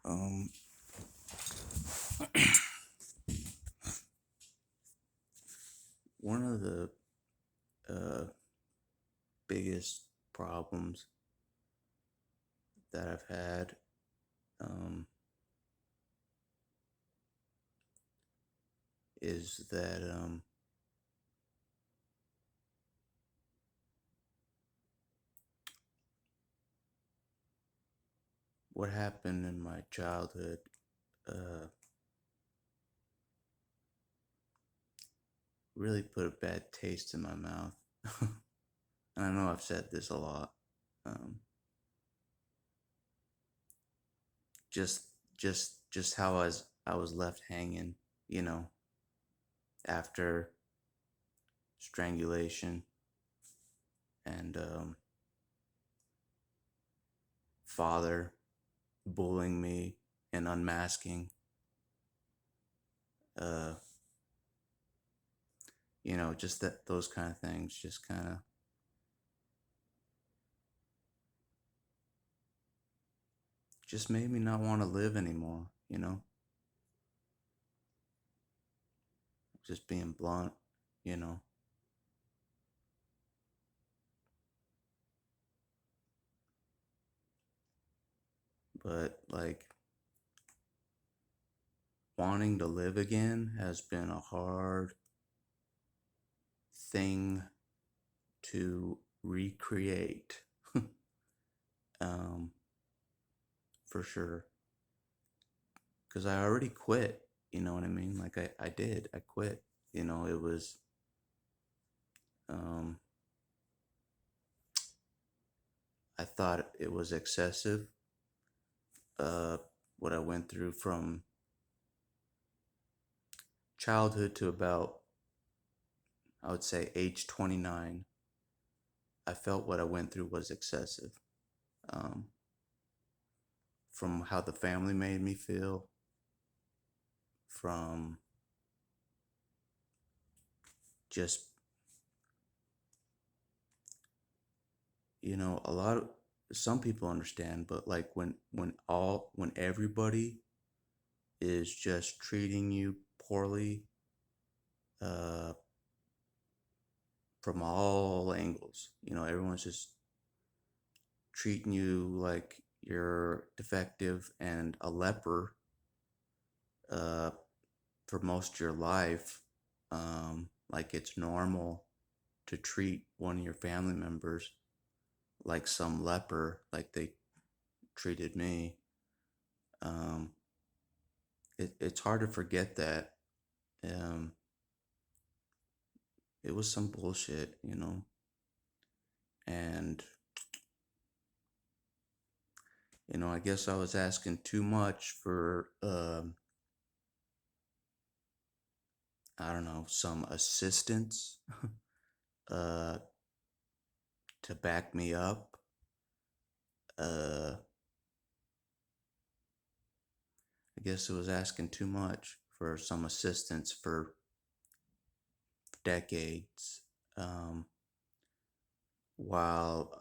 Um, One of the uh, biggest problems that I've had um, is that what happened in my childhood uh, really put a bad taste in my mouth. And I know I've said this a lot. Um, just, just how I was left hanging, you know, after strangulation and father bullying me and unmasking. Uh, just that those kind of things just made me not want to live anymore. Just being blunt. But like wanting to live again has been a hard thing to recreate. um, for sure. Because I already quit, you know what I mean? Like I did, I quit. It was, um, I thought it was excessive, uh, what I went through from childhood to about, I would say, age 29. I felt what I went through was excessive. Um, from how the family made me feel, from just, a lot of, some people understand, but like when everybody is just treating you poorly, uh, from all angles, everyone's just treating you like you're defective and a leper, uh, for most of your life, like it's normal to treat one of your family members like some leper, like they treated me. Um, it's hard to forget that. Um, it was some bullshit. And, I guess I was asking too much for, I don't know, some assistance, uh, to back me up. I guess it was asking too much for some assistance for decades, um, while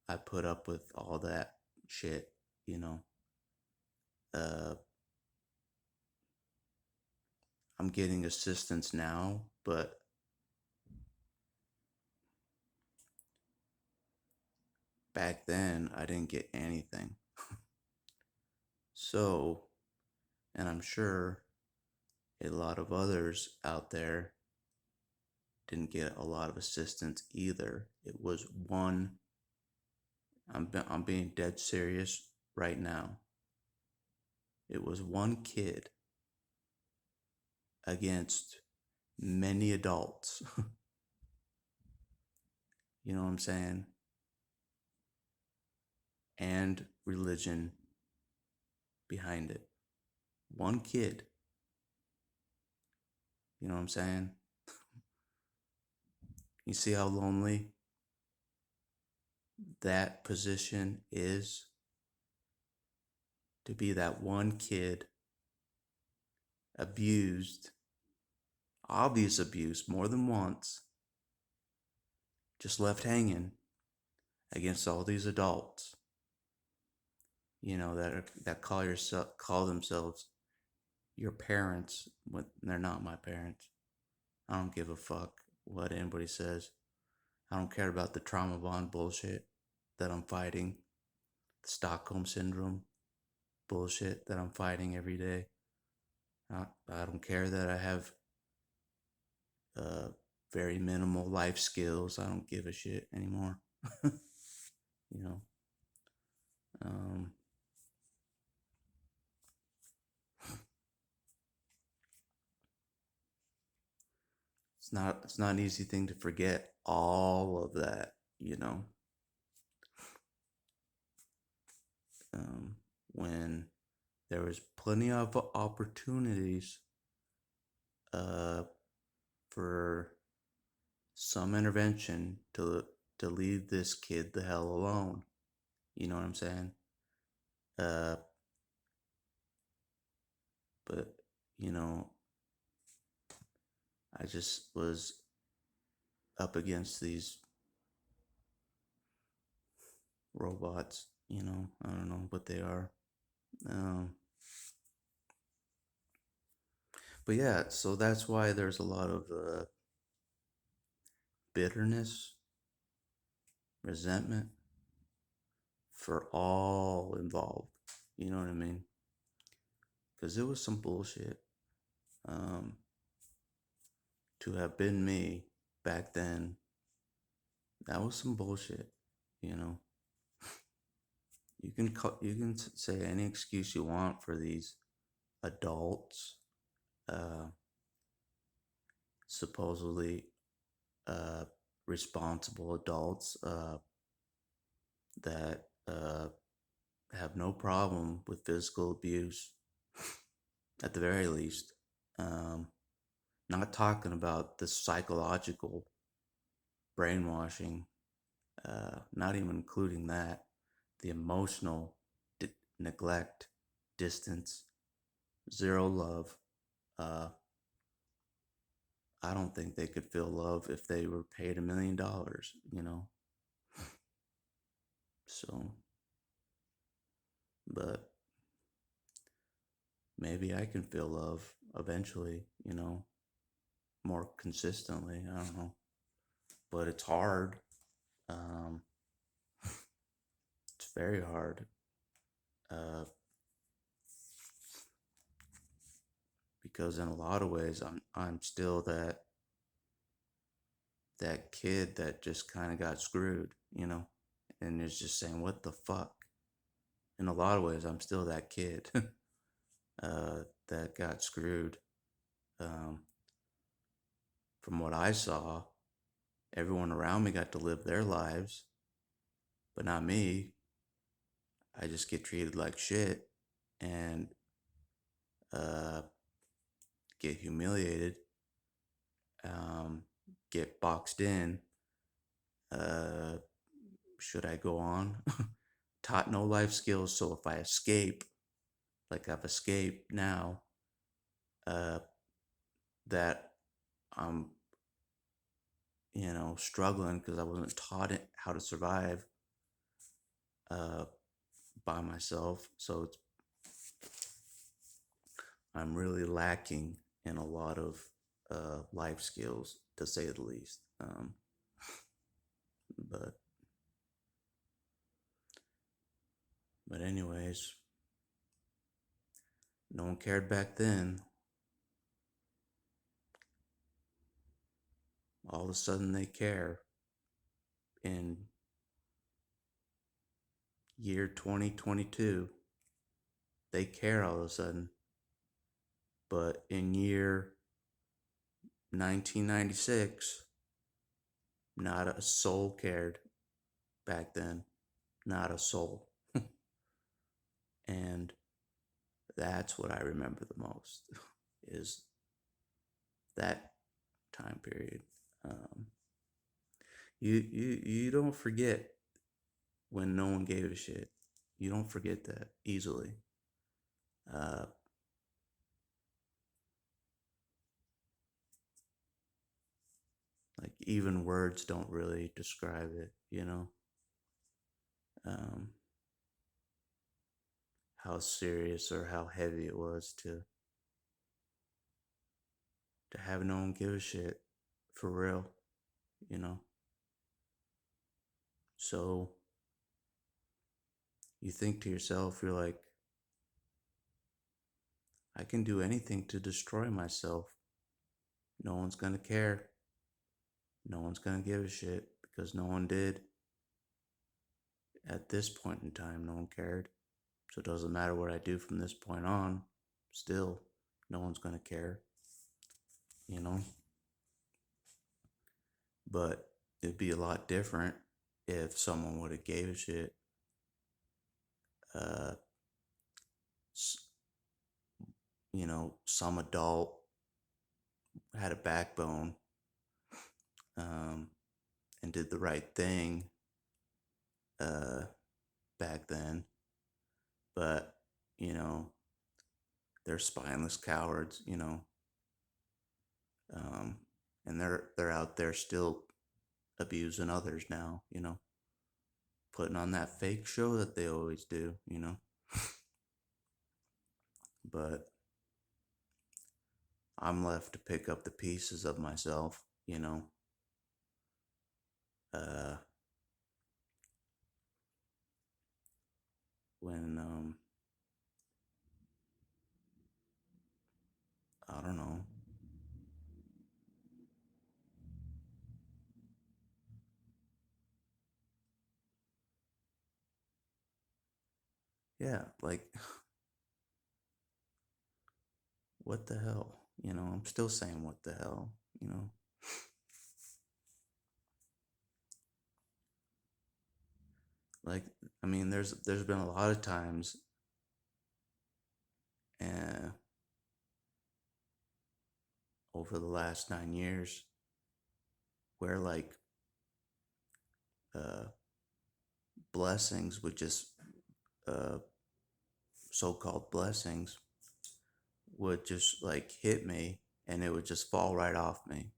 I put up with all that shit, you know. Uh, I'm getting assistance now, but back then I didn't get anything. So, and I'm sure a lot of others out there didn't get a lot of assistance either. It was one, I'm being dead serious right now. It was one kid against many adults. You know what I'm saying? And religion behind it. One kid. You know what I'm saying? You see how lonely that position is? To be that one kid abused, obvious abuse more than once, just left hanging against all these adults. that call themselves your parents when they're not my parents. I don't give a fuck what anybody says. I don't care about the trauma bond bullshit that I'm fighting, the Stockholm syndrome bullshit that I'm fighting every day. I don't care that I have uh, very minimal life skills. I don't give a shit anymore. you know, um, it's not an easy thing to forget all of that. You know, um, when there was plenty of opportunities uh, for some intervention to leave this kid the hell alone. You know what I'm saying? Uh, but you know, I just was up against these robots. I don't know what they are. Um, but yeah, so that's why there's a lot of bitterness, resentment for all involved. You know what I mean? Because it was some bullshit. Um, to have been me back then, that was some bullshit. You know, you can say any excuse you want for these adults, uh, supposedly uh, responsible adults that have no problem with physical abuse, at the very least. Um, Not talking about the psychological brainwashing, not even including that, the emotional neglect, distance, zero love. Uh, I don't think they could feel love if they were paid $1 million. So, but maybe I can feel love eventually, more consistently. I don't know, but it's hard. Um, it's very hard. Uh, because in a lot of ways, I'm still that kid that just kind of got screwed, and is just saying, "What the fuck?" In a lot of ways, I'm still that kid that got screwed. Um, from what I saw, everyone around me got to live their lives, but not me. I just get treated like shit and uh, get humiliated, um, get boxed in. Uh, should I go on? Taught no life skills, so if I escape, like I've escaped now, uh, that I'm, struggling because I wasn't taught it how to survive uh, by myself. So I'm really lacking in a lot of life skills, to say the least. But but anyways, no one cared back then. All of a sudden, they care in year 2022. They care all of a sudden, but in year 1996, not a soul cared back then. Not a soul. And that's what I remember the most is that time period. Um, you don't forget when no one gave a shit. You don't forget that easily. Uh, like even words don't really describe it. Um, how serious or how heavy it was to have no one give a shit for real, you know. So you think to yourself, you're like, I can do anything to destroy myself. No one's gonna care. No one's gonna give a shit because no one did. At this point in time, no one cared. So it doesn't matter what I do from this point on, still, no one's gonna care, you know? But it'd be a lot different if someone would have gave a shit. Uh, some adult had a backbone, um, and did the right thing, uh, back then. But, you know, they're spineless cowards, um, and they're out there still abusing others now, putting on that fake show that they always do. But I'm left to pick up the pieces of myself. Uh, when I don't know. Yeah, like what the hell? I'm still saying what the hell, you know. Like I mean there's been a lot of times uh over the last 9 years where like uh blessings would just uh so-called blessings would just like hit me and it would just fall right off me.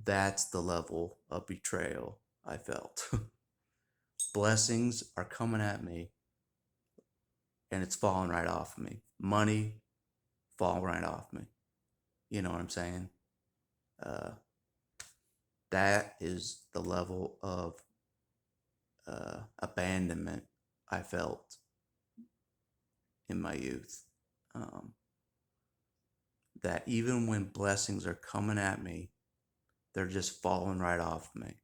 That's the level of betrayal I felt. Blessings are coming at me and it's falling right off of me. Money fall right off me. You know what I'm saying? Uh, that is the level of abandonment I felt in my youth. Um, that even when blessings are coming at me, they're just falling right off me.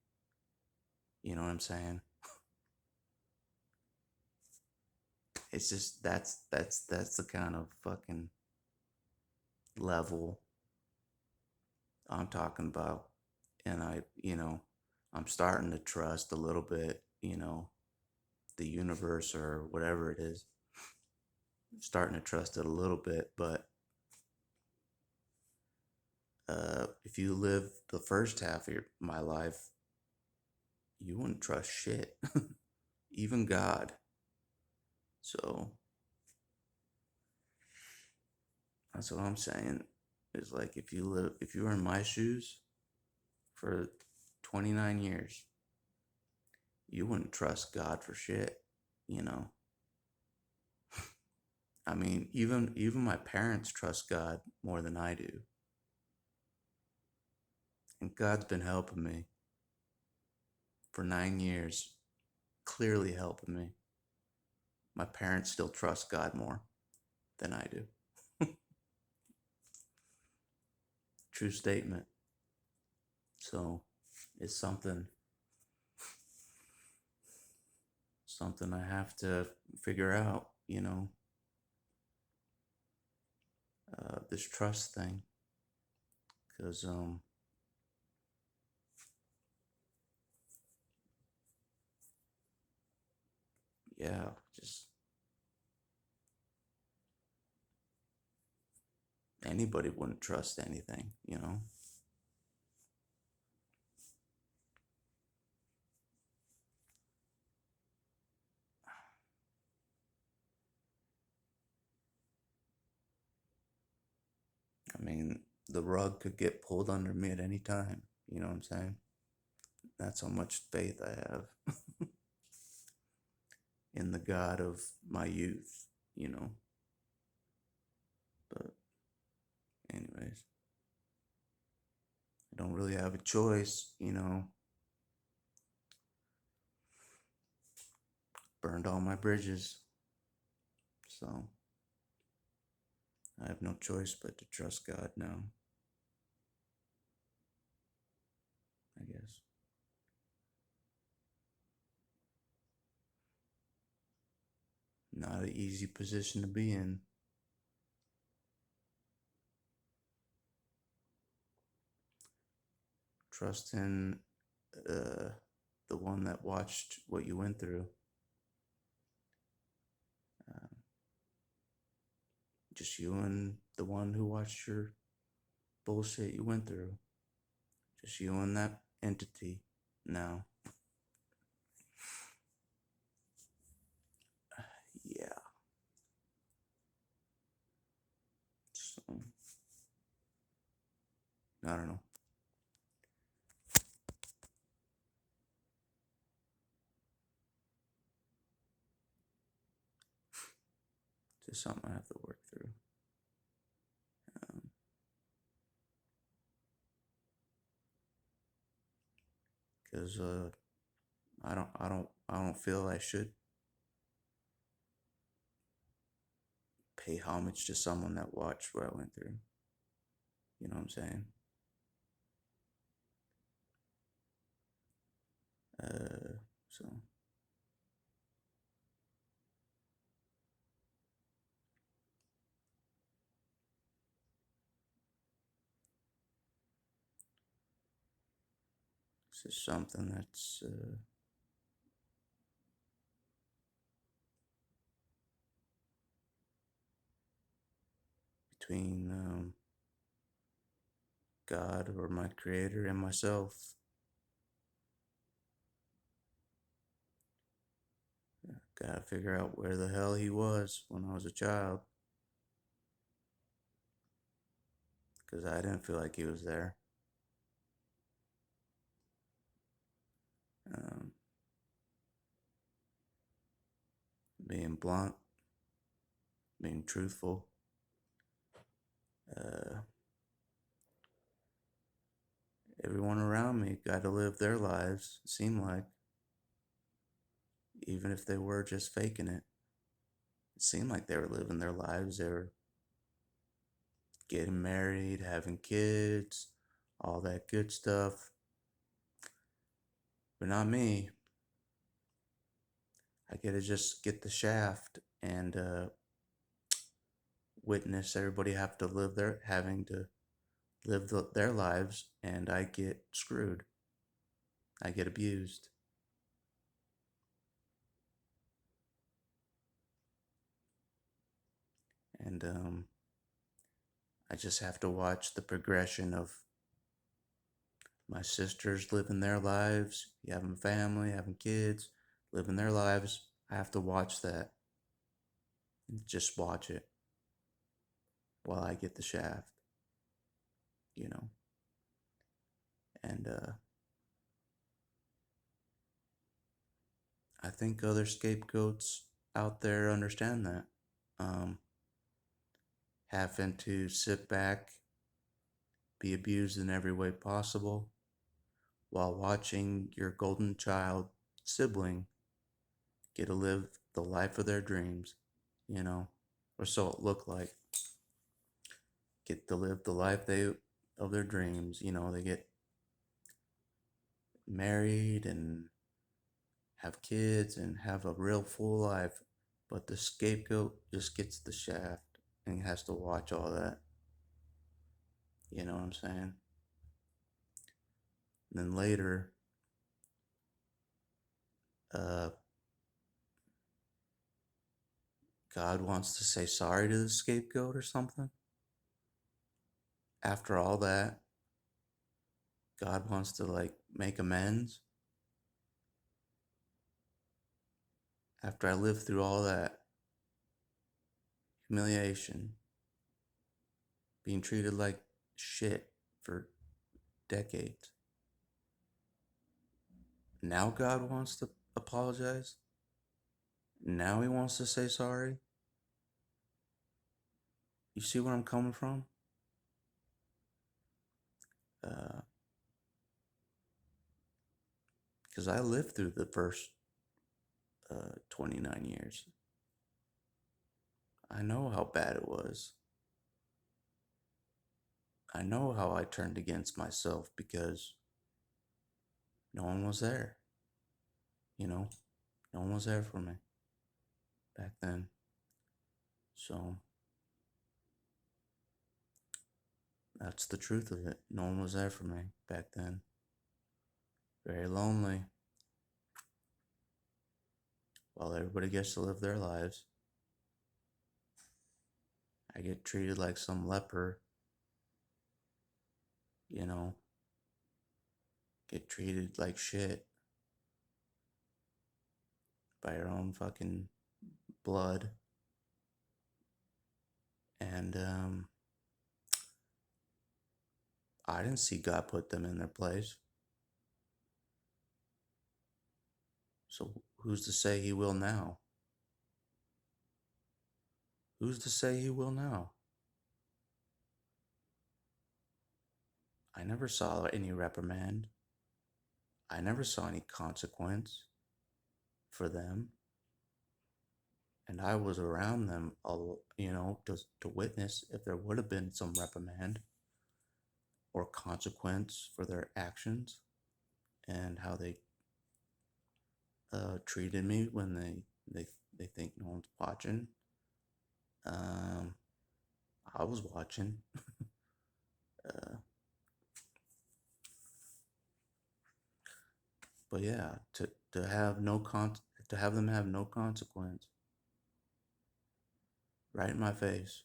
You know what I'm saying? It's just that's the kind of fucking level I'm talking about. And I'm starting to trust a little bit, the universe or whatever it is. Starting to trust it a little bit, but if you live the first half of my life, you wouldn't trust shit, even God. So that's what I'm saying. Is like if you were in my shoes for 29 years, you wouldn't trust God for shit, you know. I mean, even my parents trust God more than I do, and God's been helping me for 9 years, clearly helping me. My parents still trust God more than I do. True statement. So it's something I have to figure out. This trust thing, because yeah, just anybody wouldn't trust anything. I mean, the rug could get pulled under me at any time. You know what I'm saying? That's how much faith I have in the God of my youth, you know. But, anyways, I don't really have a choice, you know. Burned all my bridges. So, I have no choice but to trust God now, I guess. Not an easy position to be in. Trust in uh, the one that watched what you went through. Uh, just you and the one who watched your bullshit you went through. Just you and that entity now. Yeah. So, I don't know. Just something I have to work through. Because I don't feel I should pay homage to someone that watched what I went through. You know what I'm saying? So this is something that's between God or my creator and myself. Gotta figure out where the hell he was when I was a child. Because I didn't feel like he was there. Um, being blunt, being truthful. Uh, everyone around me got to live their lives, it seemed like, even if they were just faking it. It seemed like they were living their lives. They were getting married, having kids, all that good stuff. But not me. I get to just get the shaft and witness everybody have to live their having to live their lives, and I get screwed. I get abused. And I just have to watch the progression of my sisters living their lives, having family, having kids, living their lives. I have to watch that. Just watch it while I get the shaft, you know. And I think other scapegoats out there understand that. Um, Having to sit back, be abused in every way possible, while watching your golden child sibling get to live the life of their dreams, you know, or so it looked like. Get to live the life of their dreams, you know, they get married and have kids and have a real full life, but the scapegoat just gets the shaft and has to watch all that. You know what I'm saying? And then later, uh, God wants to say sorry to the scapegoat or something. After all that, God wants to like make amends. After I lived through all that humiliation, being treated like shit for decades. Now God wants to apologize? Now he wants to say sorry. You see where I'm coming from? Because I lived through the first 29 years. I know how bad it was. I know how I turned against myself because no one was there. You know, no one was there for me back then. So that's the truth of it. No one was there for me back then. Very lonely. While everybody gets to live their lives, I get treated like some leper, you know, get treated like shit by your own fucking blood. And I didn't see God put them in their place. So who's to say he will now? Who's to say he will now? I never saw any reprimand. I never saw any consequence for them. And I was around them, to witness if there would have been some reprimand or consequence for their actions and how they treated me when they think no one's watching. Um, I was watching. uh, but yeah, to have to have them have no consequence right in my face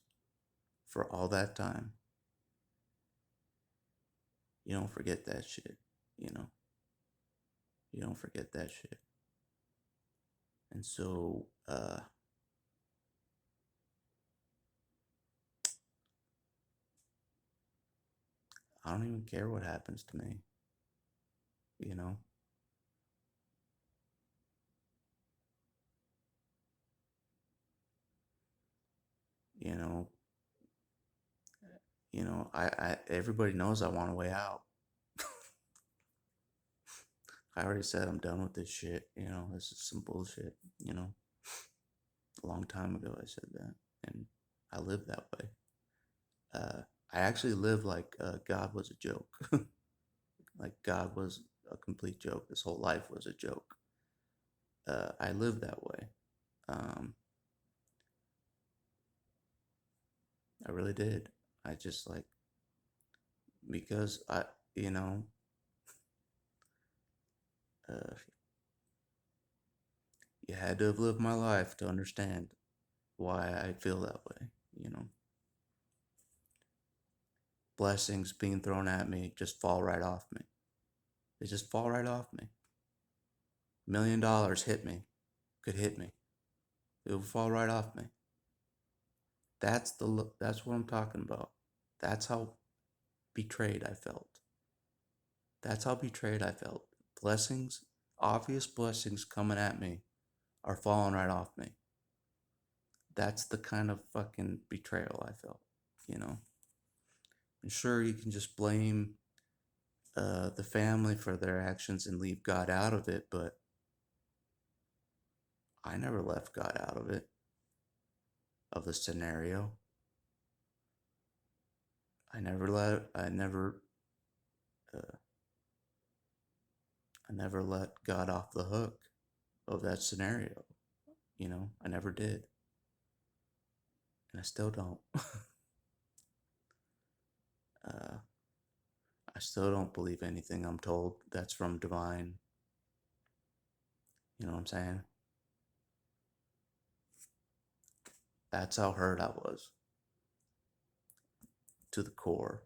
for all that time. You don't forget that shit, you know. You don't forget that shit. And so, I don't even care what happens to me, you know. You know, I everybody knows I want a way out. I already said I'm done with this shit. This is some bullshit. A long time ago I said that, and I live that way. I actually live like God was a joke. Like God was a complete joke. This whole life was a joke. I live that way. Um, I really did. I just like because you know, uh, you had to have lived my life to understand why I feel that way. You know, blessings being thrown at me just fall right off me. They just fall right off me. $1 million hit me, could hit me. It would fall right off me. That's what I'm talking about. That's how betrayed I felt. That's how betrayed I felt. Blessings, obvious blessings coming at me are falling right off me. That's the kind of fucking betrayal I felt, you know? And sure, you can just blame the family for their actions and leave God out of it, but I never left God out of it, of the scenario. Uh, I never let God off the hook of that scenario. I never did. And I still don't. uh, I still don't believe anything I'm told that's from divine. You know what I'm saying? That's how hurt I was to the core.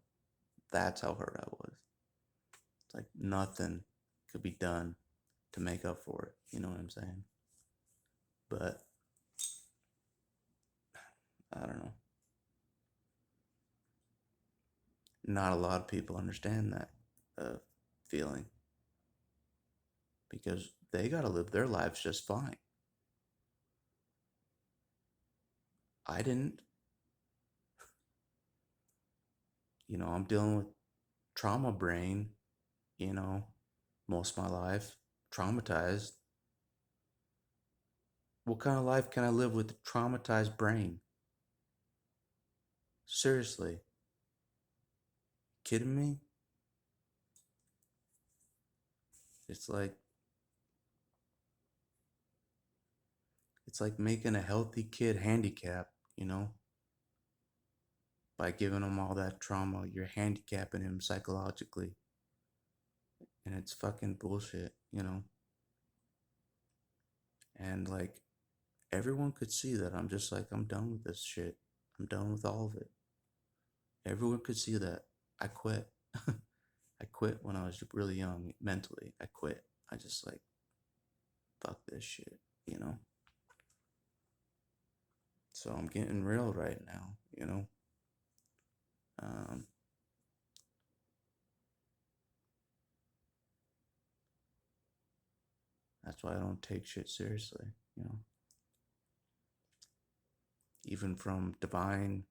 That's how hurt I was. It's like nothing could be done to make up for it. You know what I'm saying? But I don't know. Not a lot of people understand that feeling because they got to live their lives just fine. I didn't. I'm dealing with trauma brain, you know, most of my life, traumatized. What kind of life can I live with a traumatized brain? Seriously, kidding me? It's like it's like making a healthy kid handicapped, by giving him all that trauma. You're handicapping him psychologically, and it's fucking bullshit. And like everyone could see that I'm just like I'm done with this shit. I'm done with all of it. Everyone could see that. I quit. I quit when I was really young mentally. I quit. I just like fuck this shit. So I'm getting real right now. Um, that's why I don't take shit seriously. Even from divine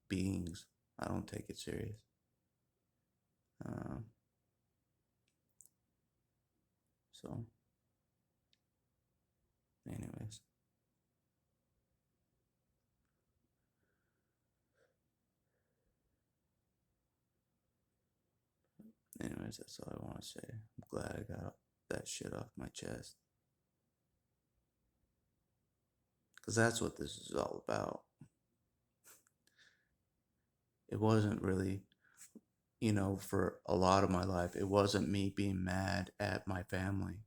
beings, I don't take it serious. Um, so, anyways, that's all I want to say. I'm glad I got that shit off my chest because that's what this is all about. It wasn't really, for a lot of my life, it wasn't me being mad at my family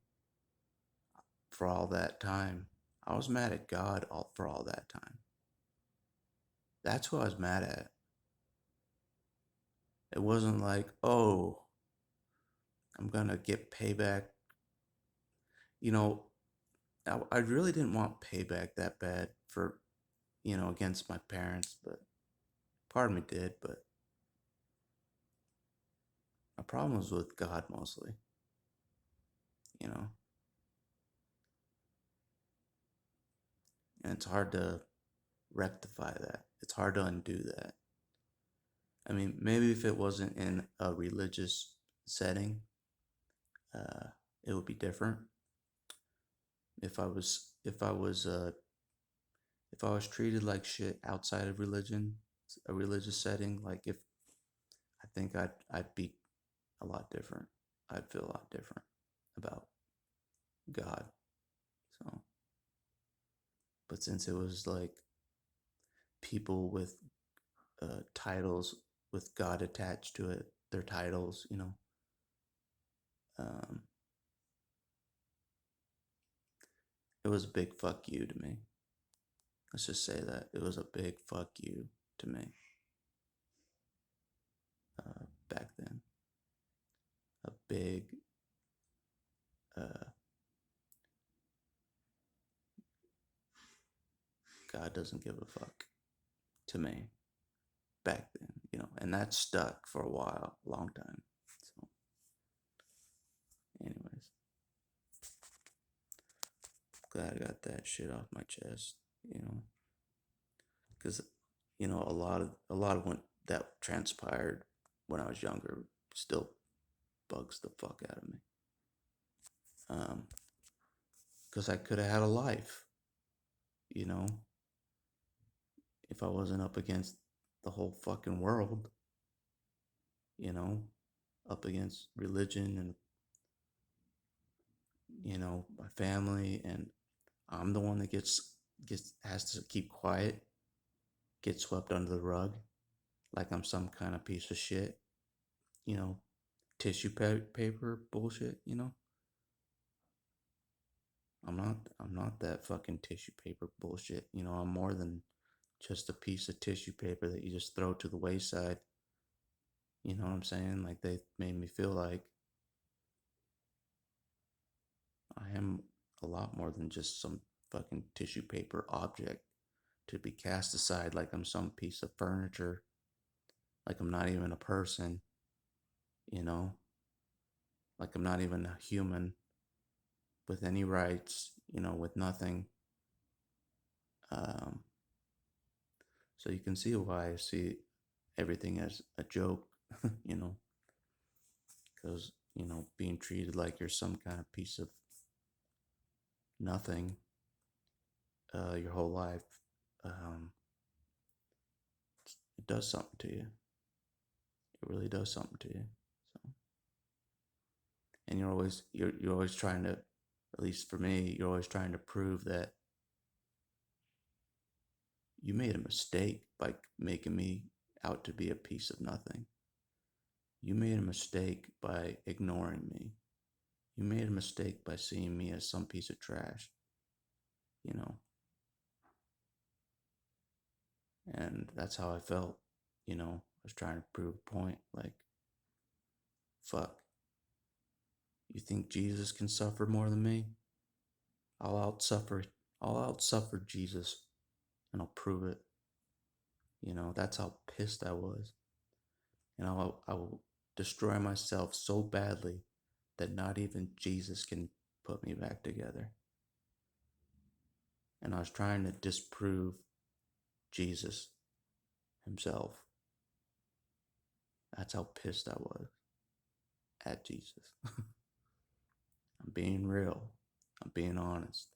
for all that time. I was mad at God for all that time. That's who I was mad at. It wasn't like, oh, I'm gonna get payback. You know, I really didn't want payback that bad against my parents, but part of me did. But my problem was with God mostly, and it's hard to rectify that. It's hard to undo that. I mean, maybe if it wasn't in a religious setting, uh, it would be different. If I was treated like shit outside of religion, a religious setting, like if I think I'd be a lot different. I'd feel a lot different about God. So, but since it was like people with titles with God attached to it, their titles, um, it was a big fuck you to me. Let's just say that it was a big fuck you to me back then. A big, uh, God doesn't give a fuck to me back then, and that stuck for a while, a long time. So, anyways, glad I got that shit off my chest, because a lot of what that transpired when I was younger still bugs the fuck out of me. Because I could have had a life, you know, if I wasn't up against the whole fucking world, you know, up against religion and my family, and I'm the one that gets has to keep quiet, get swept under the rug, like I'm some kind of piece of shit, you know, paper bullshit. I'm not that fucking tissue paper bullshit. I'm more than just a piece of tissue paper that you just throw to the wayside. You know what I'm saying? Like they made me feel like I am a lot more than just some fucking tissue paper object to be cast aside like I'm some piece of furniture, like I'm not even a person, you know, like I'm not even a human with any rights, with nothing. So you can see why I see everything as a joke, you know, because, being treated like you're some kind of piece of nothing your whole life, um, it does something to you. It really does something to you. So, and you're always trying to, at least for me, you're always trying to prove that you made a mistake by making me out to be a piece of nothing. You made a mistake by ignoring me. You made a mistake by seeing me as some piece of trash, you know. And that's how I felt, I was trying to prove a point. Like, fuck, you think Jesus can suffer more than me? I'll outsuffer I'll outsuffer Jesus, and I'll prove it. That's how pissed I was. And I will destroy myself so badly that not even Jesus can put me back together. And I was trying to disprove Jesus himself. That's how pissed I was at Jesus. I'm being real. I'm being honest.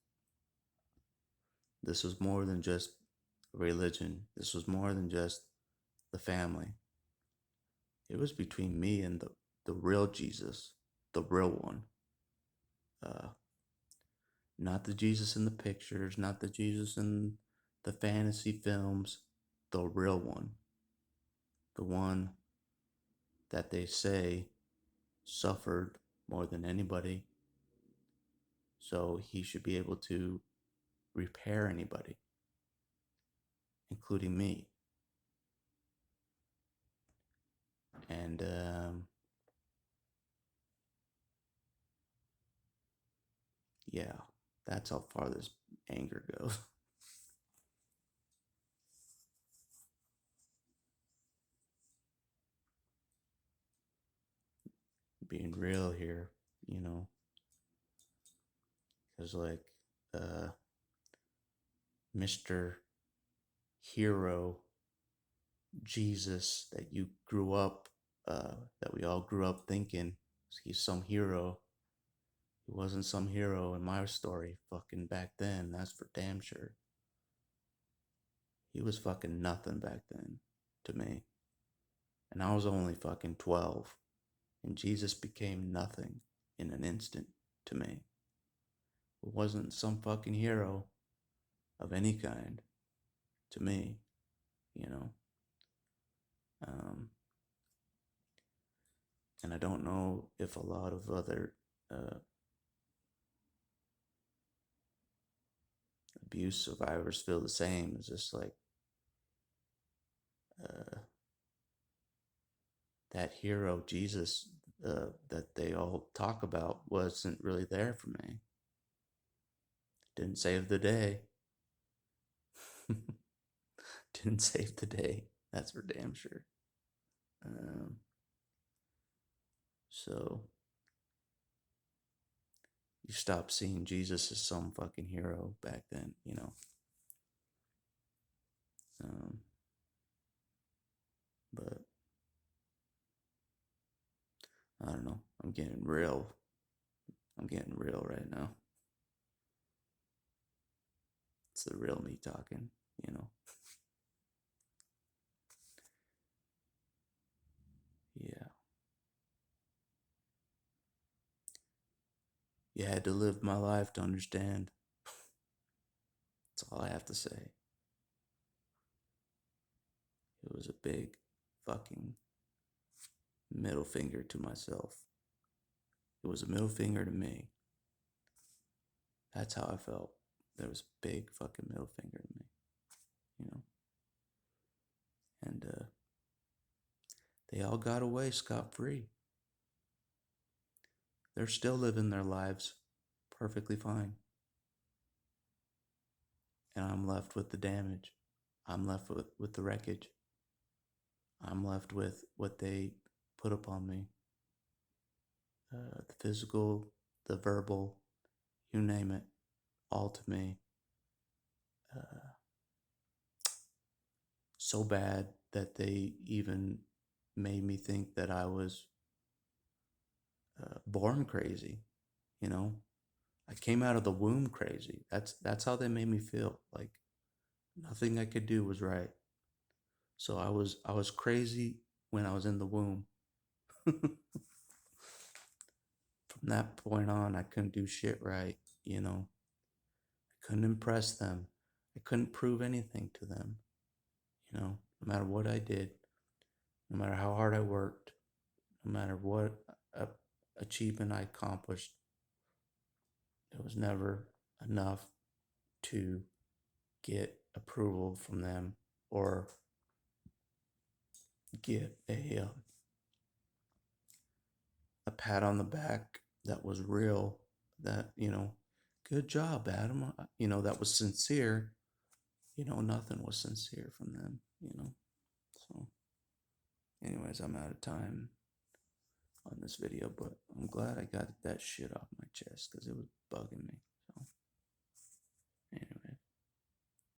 This was more than just religion. This was more than just the family. It was between me and the real Jesus, the real one. Uh, Not the Jesus in the pictures, not the Jesus in the fantasy films, the real one. The one that they say suffered more than anybody, so he should be able to repair anybody, including me. And yeah, that's how far this anger goes. Being real here, because like Mr. Hero Jesus that you grew up, that we all grew up thinking he's some hero. He wasn't some hero in my story fucking back then, that's for damn sure. He was fucking nothing back then to me. And I was only fucking 12. And Jesus became nothing in an instant to me. It wasn't some fucking hero of any kind to me, you know. Um, and I don't know if a lot of other abuse survivors feel the same. It's just like uh, that hero Jesus that they all talk about wasn't really there for me. Didn't save the day. Didn't save the day. That's for damn sure. Um, so you stop seeing Jesus as some fucking hero back then, Um, but I don't know. I'm getting real. I'm getting real right now. It's the real me talking. Yeah. You had to live my life to understand. That's all I have to say. It was a big fucking middle finger to myself. It was a middle finger to me. That's how I felt. There was a big fucking middle finger to me, you know. And they all got away scot free. They're still living their lives perfectly fine. And I'm left with the damage. I'm left with the wreckage. I'm left with what they put upon me. The physical, the verbal, you name it, all to me. so bad that they even made me think that I was born crazy. You know, I came out of the womb crazy. That's how they made me feel. Like nothing I could do was right. So I was crazy when I was in the womb. From that point on, I couldn't do shit right. You know, I couldn't impress them. I couldn't prove anything to them. You know, no matter what I did, no matter how hard I worked, no matter what uh, achievement I accomplished, it was never enough to get approval from them or get a pat on the back that was real, that, good job, Adam, that was sincere. Nothing was sincere from them. So, anyways, I'm out of time on this video, but I'm glad I got that shit off my chest because it was bugging me.